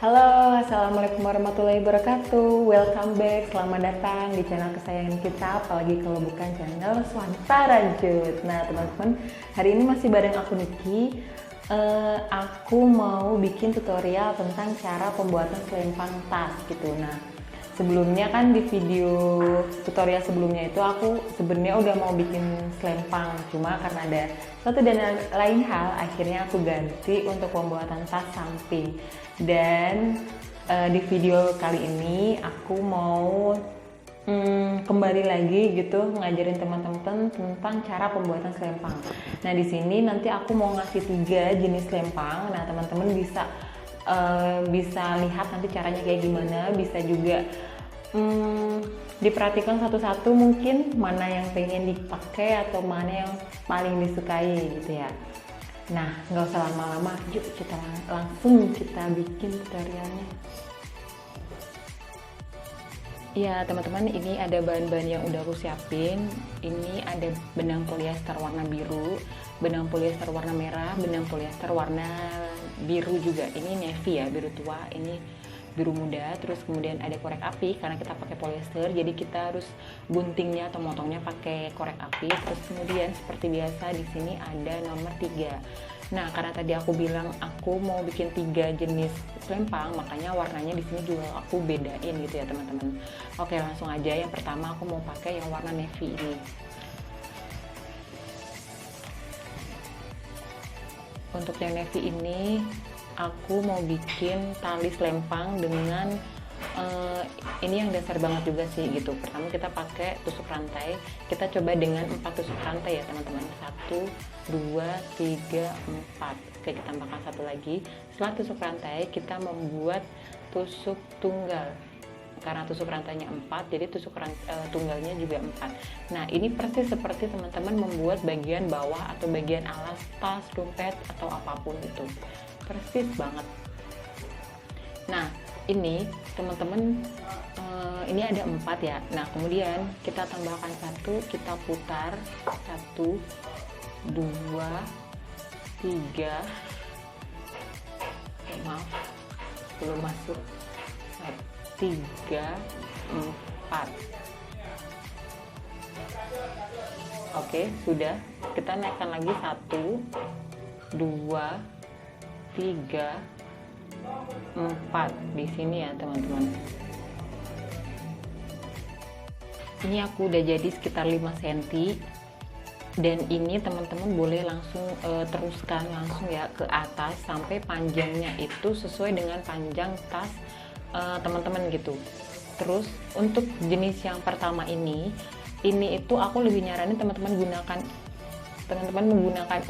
Halo, Assalamualaikum warahmatullahi wabarakatuh. Welcome back, selamat datang di channel kesayangan kita, apalagi kalau bukan channel Swantara Jut. Nah teman-teman, hari ini masih bareng aku Niki. Aku mau bikin tutorial tentang cara pembuatan selempang tas gitu. Nah sebelumnya kan di video tutorial sebelumnya itu aku sebenarnya udah mau bikin selempang, cuma karena ada satu dan lain hal akhirnya aku ganti untuk pembuatan tas samping. Dan di video kali ini aku mau kembali lagi gitu ngajarin teman-teman tentang cara pembuatan selempang. Nah di sini nanti aku mau ngasih 3 jenis selempang. Nah teman-teman bisa lihat nanti caranya kayak gimana, bisa juga diperhatikan satu-satu mungkin mana yang pengen dipakai atau mana yang paling disukai gitu ya. Nah nggak usah lama-lama, yuk kita langsung bikin tutorialnya. Ya teman-teman, ini ada bahan-bahan yang udah aku siapin. Ini ada benang polyester warna biru, benang polyester warna merah, benang polyester warna biru juga. Ini navy ya, biru tua, ini biru muda. Terus kemudian ada korek api karena kita pakai polyester, jadi kita harus guntingnya atau motongnya pakai korek api. Terus kemudian seperti biasa di sini ada nomor 3. Nah, karena tadi aku bilang aku mau bikin 3 jenis selempang, makanya warnanya di sini juga aku bedain gitu ya teman-teman. Oke, langsung aja. Yang pertama aku mau pakai yang warna navy ini. Untuk yang navy ini aku mau bikin tali selempang dengan ini yang dasar banget juga sih gitu. Pertama kita pakai tusuk rantai, kita coba dengan 4 tusuk rantai ya teman-teman. 1, 2, 3, 4. Oke, kita tambahkan satu lagi. Setelah tusuk rantai kita membuat tusuk tunggal. Karena tusuk rantainya 4, jadi tunggalnya juga 4. Nah ini persis seperti teman-teman membuat bagian bawah atau bagian alas tas, dompet atau apapun itu, persis banget. Nah ini teman-teman, ini ada 4 ya. Nah kemudian kita tambahkan 1, kita putar 1, 2, 3, maaf belum masuk, 3, 4. Oke, sudah. Kita naikkan lagi 1, 2, 3, 4 di sini ya teman-teman. Ini aku udah jadi sekitar 5 cm. Dan ini teman-teman boleh langsung teruskan langsung ya ke atas sampai panjangnya itu sesuai dengan panjang tas teman-teman gitu. Terus untuk jenis yang pertama ini itu aku lebih nyaranin teman-teman menggunakan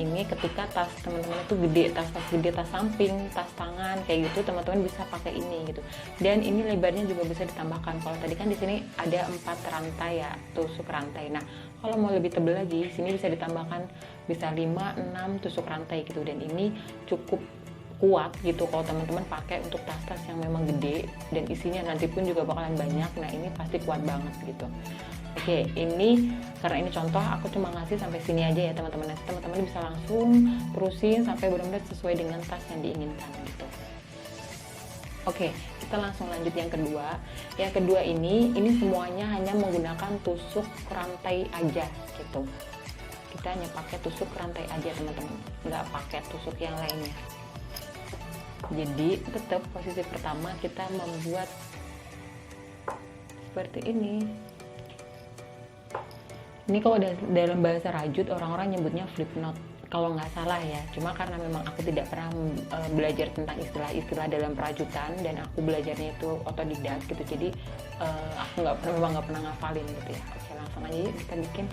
ini ketika tas teman-teman itu gede, tas gede, tas samping, tas tangan kayak gitu, teman-teman bisa pakai ini gitu. Dan ini lebarnya juga bisa ditambahkan. Kalau tadi kan di sini ada 4 rantai ya, tusuk rantai. Nah kalau mau lebih tebal lagi, sini bisa ditambahkan bisa 5, 6 tusuk rantai gitu. Dan ini cukup kuat gitu kalau teman-teman pakai untuk tas-tas yang memang gede dan isinya nanti pun juga bakalan banyak. Nah ini pasti kuat banget gitu. Oke, ini karena ini contoh aku cuma ngasih sampai sini aja ya teman-teman. Nanti teman-teman bisa langsung terusin sampai benar-benar sesuai dengan tas yang diinginkan gitu. Oke, kita langsung lanjut yang kedua. Yang kedua ini semuanya hanya menggunakan tusuk rantai aja gitu. Kita hanya pakai tusuk rantai aja teman-teman, nggak pakai tusuk yang lainnya. Jadi tetap posisi pertama kita membuat seperti ini. Ini kalau dalam bahasa rajut orang-orang nyebutnya flip knot kalau nggak salah ya. Cuma karena memang aku tidak pernah belajar tentang istilah-istilah dalam perajutan dan aku belajarnya itu otodidak gitu. Jadi aku nggak pernah ngafalin gitu ya. Oke, langsung aja yuk kita bikin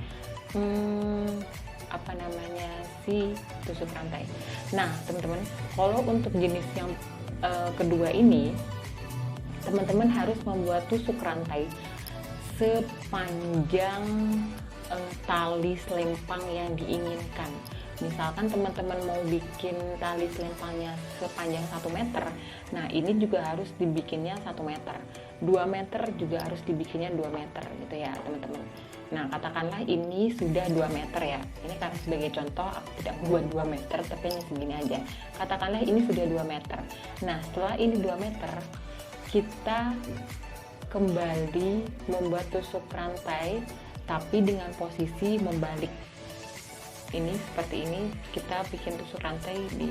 si tusuk rantai. Nah teman-teman, kalau untuk jenis yang kedua ini teman-teman harus membuat tusuk rantai sepanjang tali selempang yang diinginkan. Misalkan teman-teman mau bikin tali selempangnya sepanjang 1 meter, nah ini juga harus dibikinnya 1 meter. 2 meter juga harus dibikinnya 2 meter gitu ya teman-teman. Nah, katakanlah ini sudah 2 meter ya. Ini karena sebagai contoh aku tidak membuat 2 meter, tapi hanya segini aja. Katakanlah ini sudah 2 meter. Nah, setelah ini 2 meter, kita kembali membuat tusuk rantai, tapi dengan posisi membalik. Ini seperti ini, kita bikin tusuk rantai di sini.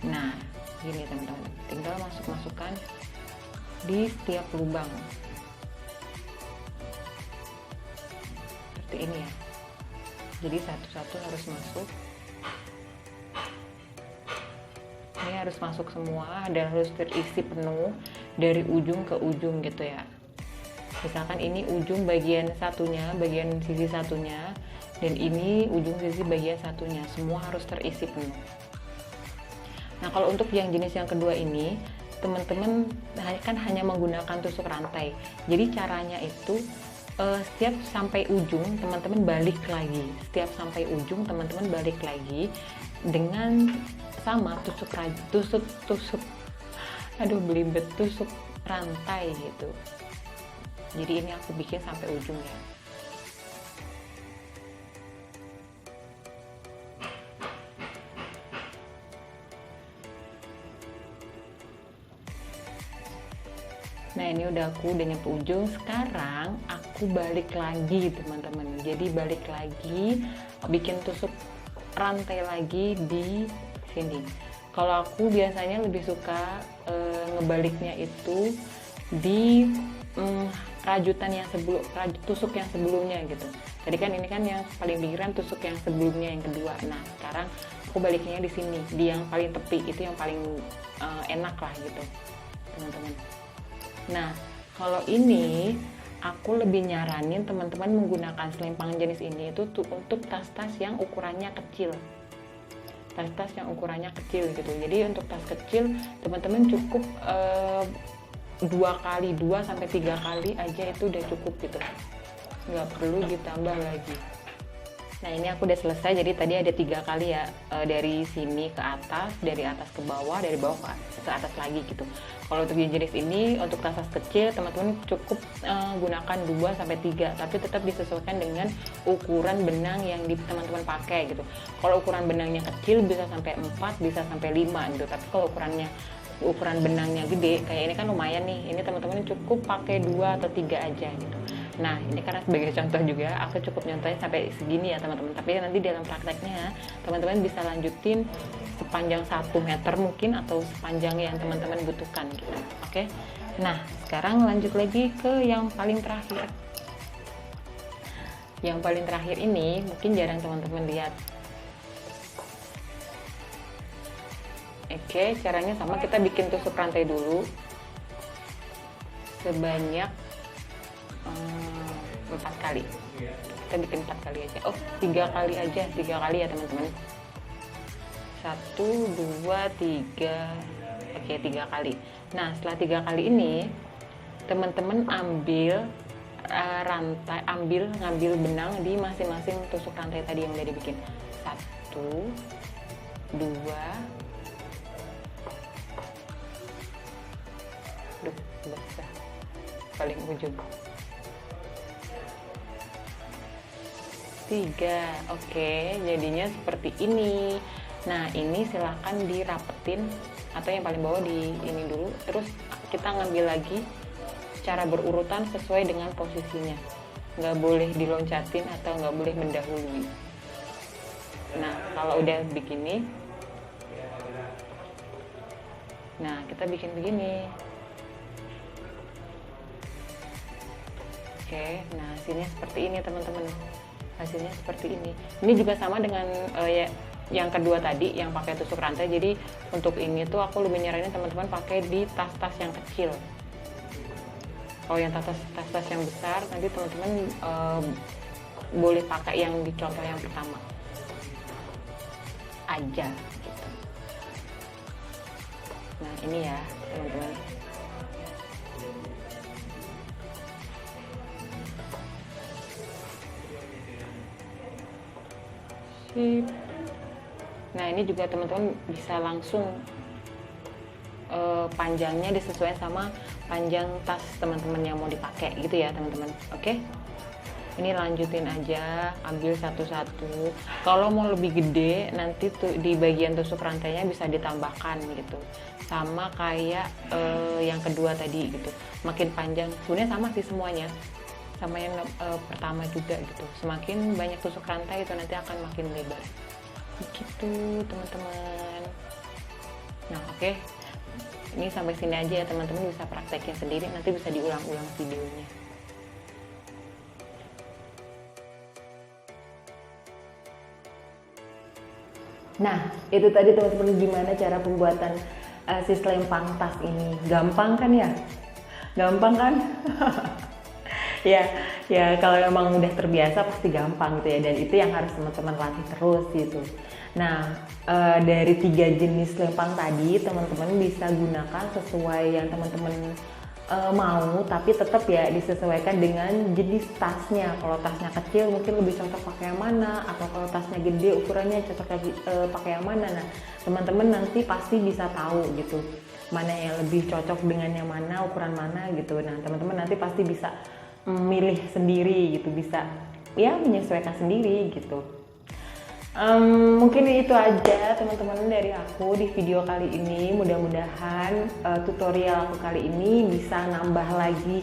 Nah, gini teman-teman, tinggal masukkan di setiap lubang. Seperti ini ya, jadi satu-satu harus masuk. Ini harus masuk semua dan harus terisi penuh dari ujung ke ujung gitu ya. Misalkan ini ujung bagian satunya, bagian sisi satunya, dan ini ujung sisi bagian satunya, semua harus terisi penuh. Nah, kalau untuk yang jenis yang kedua ini, teman-teman kan hanya menggunakan tusuk rantai. Jadi caranya itu setiap sampai ujung teman-teman balik lagi, setiap sampai ujung teman-teman balik lagi dengan sama tusuk belibet tusuk rantai gitu. Jadi ini aku bikin sampai ujung ya. Nah, ini udah nyampe ujung. Sekarang aku balik lagi teman-teman. Jadi balik lagi, bikin tusuk rantai lagi di sini. Kalau aku biasanya lebih suka ngebaliknya itu di rajutan yang tusuk yang sebelumnya gitu. Tadi kan ini kan yang paling pinggiran, tusuk yang sebelumnya yang kedua. Nah, sekarang aku baliknya di sini, di yang paling tepi, itu yang paling enak lah gitu teman-teman. Nah, kalau ini aku lebih nyaranin teman-teman menggunakan selempang jenis ini itu untuk tas-tas yang ukurannya kecil. Tas-tas yang ukurannya kecil gitu. Jadi untuk tas kecil teman-teman cukup 2 sampai 3 kali aja itu udah cukup gitu. Nggak perlu ditambah lagi. Nah, ini aku udah selesai. Jadi tadi ada 3 kali ya, dari sini ke atas, dari atas ke bawah, dari bawah ke atas lagi gitu. Kalau untuk jenis ini, untuk tas kecil teman-teman cukup gunakan 2 sampai 3, tapi tetap disesuaikan dengan ukuran benang yang teman-teman pakai gitu. Kalau ukuran benangnya kecil bisa sampai 4, bisa sampai 5 gitu. Tapi kalau ukuran benangnya gede, kayak ini kan lumayan nih. Ini teman-teman cukup pakai 2 atau 3 aja gitu. Nah, ini karena sebagai contoh juga, aku cukup nyontohin sampai segini ya teman-teman. Tapi nanti dalam prakteknya, teman-teman bisa lanjutin sepanjang 1 meter mungkin, atau sepanjang yang teman-teman butuhkan gitu. Oke. Nah, sekarang lanjut lagi ke yang paling terakhir. Yang paling terakhir ini mungkin jarang teman-teman lihat. Oke, caranya sama, kita bikin tusuk rantai dulu sebanyak 4 kali. Kita bikin 4 kali aja. Oh, 3 kali aja, 3 kali ya teman-teman. 1, 2, 3. Oke, 3 kali. Nah, setelah 3 kali ini teman-teman ambil ngambil benang di masing-masing tusuk rantai tadi yang udah dibikin. 1, 2. Duh, basah. Paling ujung. 3. Oke, jadinya seperti ini. Nah, ini silahkan dirapetin, atau yang paling bawah di ini dulu. Terus kita ngambil lagi secara berurutan sesuai dengan posisinya. Nggak boleh diloncatin atau nggak boleh mendahului. Nah, kalau udah begini, nah kita bikin begini. Oke, nah hasilnya seperti ini teman-teman. Hasilnya seperti ini. Ini juga sama dengan yang kedua tadi yang pakai tusuk rantai. Jadi untuk ini tuh aku lebih nyaranin teman-teman pakai di tas-tas yang kecil. Kalau yang tas-tas yang besar, nanti teman-teman boleh pakai yang di contoh yang pertama aja gitu. Nah, ini ya teman-teman. Nah, ini juga teman-teman bisa langsung panjangnya disesuaikan sama panjang tas teman-teman yang mau dipakai gitu ya teman-teman. Oke. Ini lanjutin aja, ambil satu-satu. Kalau mau lebih gede, nanti tuh di bagian tusuk rantainya bisa ditambahkan gitu. Sama kayak yang kedua tadi gitu. Makin panjang, sebenarnya sama sih semuanya. Sama yang pertama juga gitu. Semakin banyak tusuk rantai itu nanti akan makin lebar. Begitu teman-teman. Nah oke. Ini sampai sini aja ya teman-teman, bisa praktekin sendiri, nanti bisa diulang-ulang videonya. Nah, itu tadi teman-teman gimana cara pembuatan si selempang tas ini. Gampang kan ya? Gampang kan? Ya, ya kalau emang udah terbiasa pasti gampang gitu ya, dan itu yang harus teman-teman latih terus gitu. Nah, dari 3 jenis selempang tadi teman-teman bisa gunakan sesuai yang teman-teman mau, tapi tetap ya disesuaikan dengan jenis tasnya. Kalau tasnya kecil mungkin lebih cocok pakai yang mana, atau kalau tasnya gede ukurannya cocok lagi pakai yang mana. Nah teman-teman nanti pasti bisa tahu gitu mana yang lebih cocok dengan yang mana, ukuran mana gitu. Nah teman-teman nanti pasti bisa milih sendiri gitu, bisa ya menyesuaikan sendiri gitu. Mungkin itu aja teman-teman dari aku di video kali ini. Mudah-mudahan tutorial aku kali ini bisa nambah lagi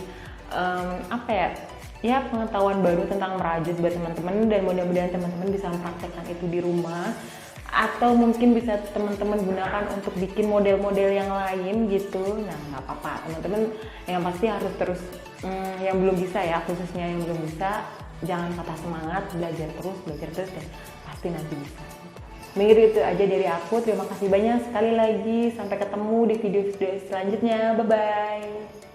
apa ya pengetahuan baru tentang merajut buat teman-teman, dan mudah-mudahan teman-teman bisa mempraktekkan itu di rumah, atau mungkin bisa teman-teman gunakan untuk bikin model-model yang lain gitu. Nah nggak apa-apa teman-teman, yang pasti harus terus yang belum bisa ya, khususnya yang belum bisa, jangan patah semangat, belajar terus dan pasti nanti bisa. Mungkin itu aja dari aku. Terima kasih banyak sekali lagi. Sampai ketemu di video-video selanjutnya. Bye bye.